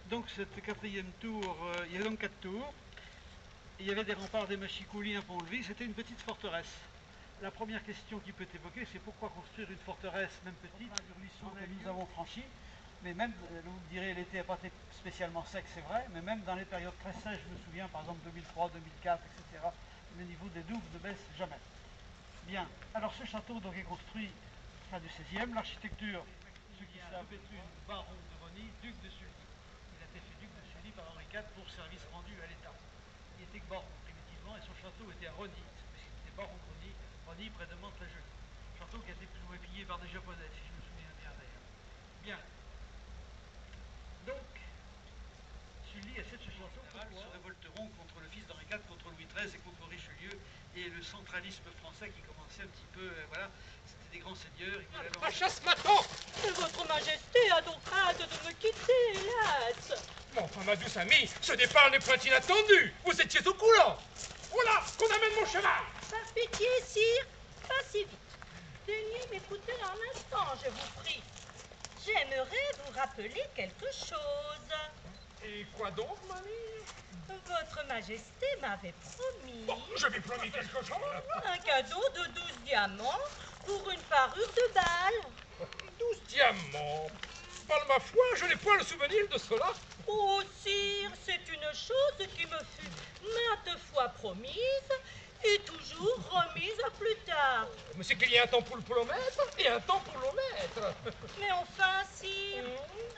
Donc, cette quatrième tour, il y avait donc 4 tours. Il y avait des remparts, des mâchicoulis, un pont-levis. C'était une petite forteresse. La première question qui peut évoquer, c'est pourquoi construire une forteresse, même petite, sur l'Issour que nous avons franchi. Mais même, vous me direz, l'été n'a pas été spécialement sec, c'est vrai, mais même dans les périodes très sèches, je me souviens, par exemple 2003, 2004, etc., le niveau des douves ne baisse jamais. Bien, alors ce château donc est construit fin du XVIe, l'architecture, ceux qui savent, est une baron de Rosny, duc de Sully. Il a été fait duc de Sully par Henri IV pour service rendu à l'État. Il était baron primitivement et son château était à Rosny, puisqu'il était baron de Rosny, Rosny près de Mantes-la-Jolie. Château qui a été plus ou moins pillé par des Japonais, si je me souviens bien d'ailleurs. Bien. Donc, Sully essaie de se château se révolteront contre le fils d'Henri IV, contre Louis XIII et contre Richelieu, et le centralisme français qui commençait un petit peu, voilà, c'était des grands seigneurs. La chasse m'attend. Votre Majesté a donc hâte de me quitter, hélas. Bon, enfin, ma douce amie, ce départ n'est point inattendu. Vous étiez au courant. Voilà, qu'on amène mon cheval. Par pitié, sire, pas si vite. Daignez m'écouter un instant, je vous prie. J'aimerais vous rappeler quelque chose. Et quoi donc, mamie? Votre Majesté m'avait promis... Bon, je lui promis quelque chose. Un cadeau de 12 diamants pour une parure de bal. 12 diamants. Par ma foi, je n'ai point le souvenir de cela. Oh, sire, c'est une chose qui me fut maintes fois promise et toujours remise à plus tard. Mais c'est qu'il y a un temps pour le promettre et un temps pour l'omettre. Mais enfin, sire,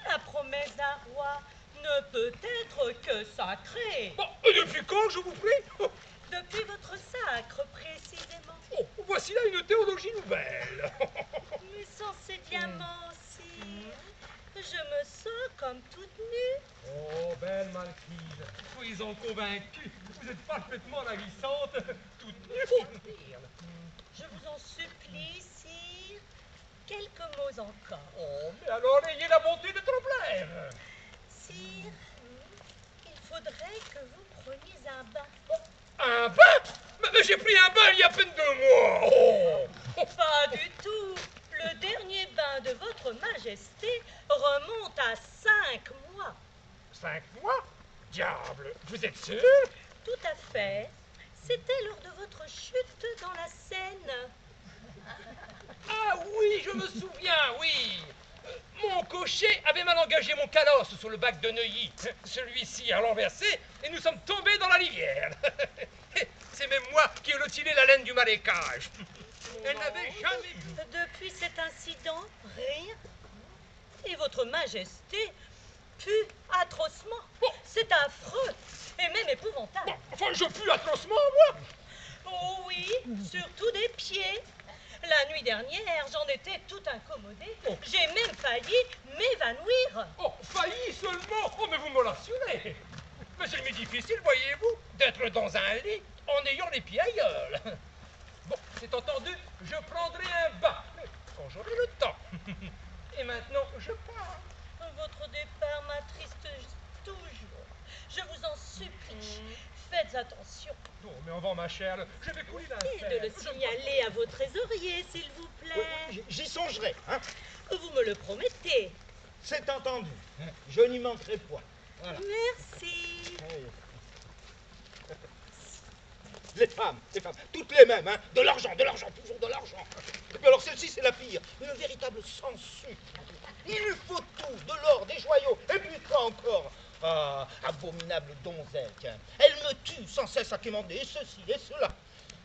la promesse d'un roi ne peut être que sacrée. Bon, et depuis quand, je vous prie? Depuis votre sacre, précisément. Oh, voici là une théologie nouvelle. Mais sans ces diamants, sire, je me sens comme toute nue. Oh, belle marquise, soyez-en convaincue, vous êtes parfaitement ravissante, toute nue pour le dire. Je vous en supplie, sire, quelques mots encore. Oh, mais alors ayez la bonté de trop plaire. Sire, il faudrait que vous preniez un bain. Un bain? Mais j'ai pris un bain il y a à peine 2 mois. Oh. Pas du tout. Le dernier bain de votre Majesté remonte à 5 mois. 5 mois? Diable, vous êtes sûr? Tout à fait. C'était lors de votre chute dans la Seine. Ah oui, je me souviens, oui. Mon cocher avait mal engagé mon calosse sur le bac de Neuilly. Celui-ci a renversé et nous sommes tombés dans la rivière. C'est même moi qui ai retiré la laine du marécage. Elle n'avait jamais vu. Depuis cet incident, rien. Et votre Majesté pue atrocement. C'est affreux et même épouvantable. Bon, enfin, je pue atrocement, moi. Oh oui, surtout des pieds. La nuit dernière, j'en étais tout incommodée. J'ai même failli m'évanouir. Oh, failli seulement. Oh, mais vous me l'assurez. Mais c'est mis difficile, voyez-vous, d'être dans un lit en ayant les pieds ailleurs. Bon, c'est entendu, je prendrai un bain, mais quand j'aurai le temps. Et maintenant, je pars. Votre départ m'attriste toujours. Je vous en supplie, faites attention. Non, mais avant, ma chère, je vais couler la Et de le signaler à vos trésoriers, s'il vous plaît. J'y songerai, hein. Vous me le promettez. C'est entendu. Je n'y manquerai point. Voilà. Merci. Les femmes, toutes les mêmes, hein. De l'argent, toujours de l'argent. Et puis alors celle-ci, c'est la pire. Une véritable sangsue. Il lui faut tout, de l'or, des joyaux, et puis quoi encore? Ah, abominable donzette. Elle me tue sans cesse à quémander ceci et cela.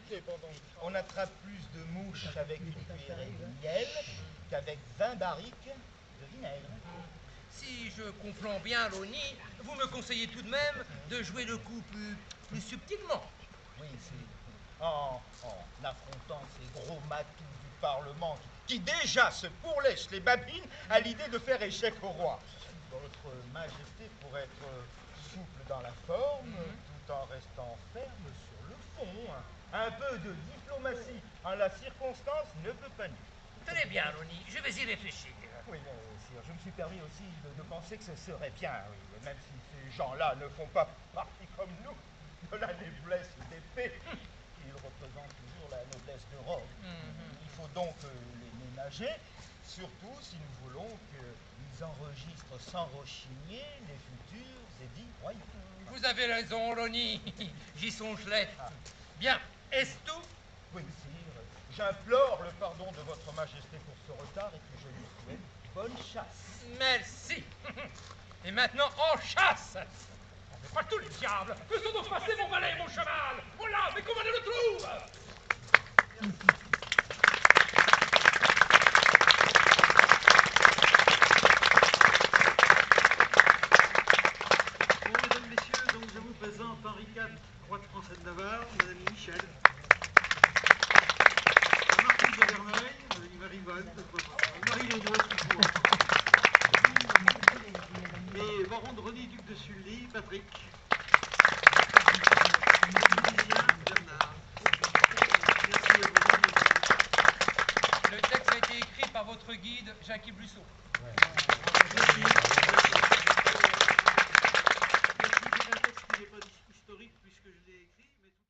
Cependant, on attrape plus de mouches avec du cuillerée de miel qu'avec 20 barriques de vinaigre. Si je comprends bien, Rosny, vous me conseillez tout de même de jouer le coup plus subtilement. Oui, c'est en affrontant ces gros matous du Parlement qui déjà se pourlèchent les babines à l'idée de faire échec au roi. Votre Majesté pourrait être souple dans la forme, tout en restant ferme sur le fond. Un peu de diplomatie en la circonstance ne peut pas nuire. Très bien, Rosny, je vais y réfléchir. Oui, mais sire, je me suis permis aussi de penser que ce serait bien, oui, même si ces gens-là ne font pas partie comme nous de la noblesse d'épée. Ils représentent toujours la noblesse de Rome. Il faut donc les ménager Surtout si nous voulons qu'ils enregistrent sans rechigner les futurs édits royaux. Vous avez raison, Loni. J'y songerai. Bien, est-ce tout? Oui, sire, j'implore le pardon de votre majesté pour ce retard et que je lui souhaite bonne chasse. Merci. Et maintenant, en chasse. Mais pas tous les diables. Que sont donc passés mon valet et mon cheval? Voilà, mais comment on le trouve? Bon, mesdames, messieurs, donc je vous présente Henri IV, roi de France et de Navarre, madame Michel, la marquise de Verneuil, Marie-Yvonne, Marie-Léonore, et baron de Rony, duc de Sully, Patrick, musicien, Bernard. Merci à vous. Le texte a été écrit par votre guide, Jacques Blusseau. Merci. Merci, c'est un texte qui n'est pas historique puisque je l'ai écrit.